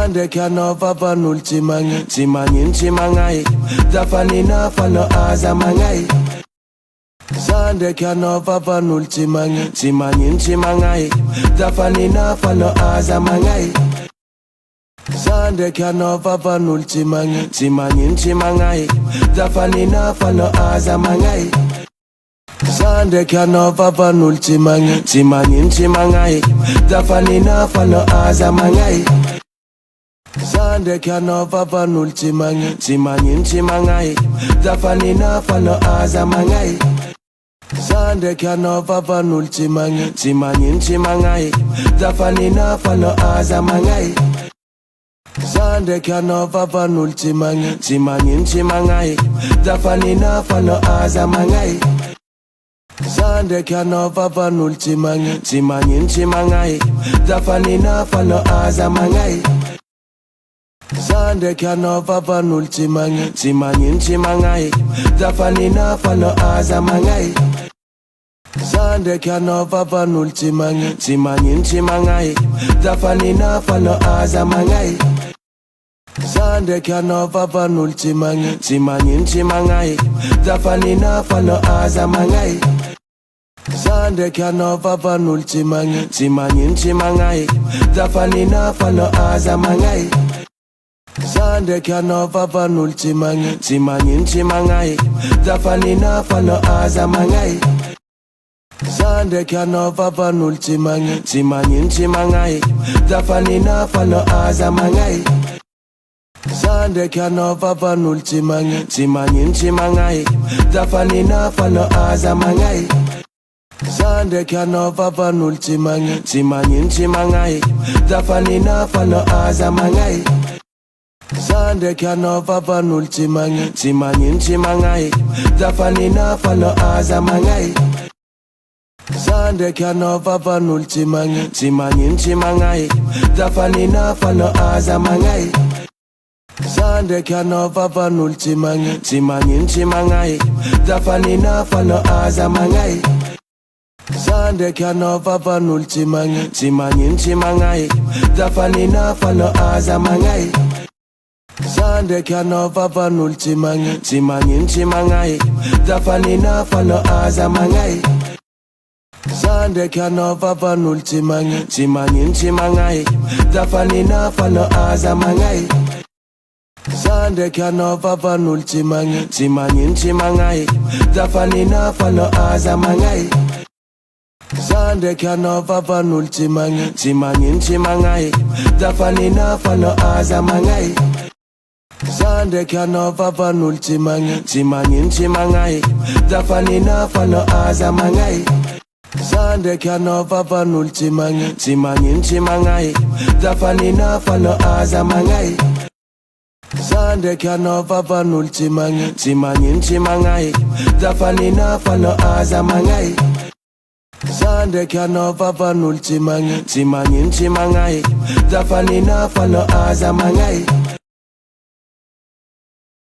Zande kanova vanultimangi Timangai Dafanina fano azamangai Zande kanova vanultimangi Timangai Dafanina fano azamangai Zande kanova vanultimangi Timangai Dafanina fano azamangai Zande kanova vanultimangi Timangai Dafanina fano azamangai Zande kanova vanultimangi Timangai Dafanina fano azamangai Zande kanova vanultimangi Timangai Dafanina fano azamangai Zande kanova vanultimangi Timangai Dafanina fano azamangai Zande kanova vanultimangi Timangai Dafanina fano azamangai Zande kanova vanultimangi Timangai Dafanina fano azamangai Zande kanova vanultimangi Timangai Dafanina fano azamangai Zande kanova vanultimangi Timangai Dafanina fano azamangai Zande kanova vanultimangi Timangai Dafanina fano azamangai Zande kanova vanultimangi Timangai Dafanina fano azamangai Zande kanova vanultimangi Timangai Dafanina fano azamangai Zande kanova vanultimangi Timangai Dafanina fano azamangai Zande kanova vanultimangi Timangai Dafanina fano azamangai Zande kanova vanultimangi Timangai Dafanina fano azamangai Zande kanova vanultimangi Timangai Dafanina fano azamangai Zande kanova vanultimangi Timangai Dafanina fano azamangai Zande kanova vanultimangi Timangai Dafanina fano azamangai Zande kanova vanultimangi Timangai Dafanina fano azamangai Zande kanova vanultimangi Timangai Dafanina fano azamangai Zande kanova vanultimangi Timangai Dafanina fano azamangai Zande kanova vanultimangi Timangai Dafanina fano azamangai Zande kanova vanultimangi Timangai Dafanina fano azamangai Zande kanova vanultimangi Timangai Dafanina fano azamangai Zande kanova vanultimangi Timangai Dafanina fano azamangai Zande kanova vanultimangi Timangai Dafanina fano azamangai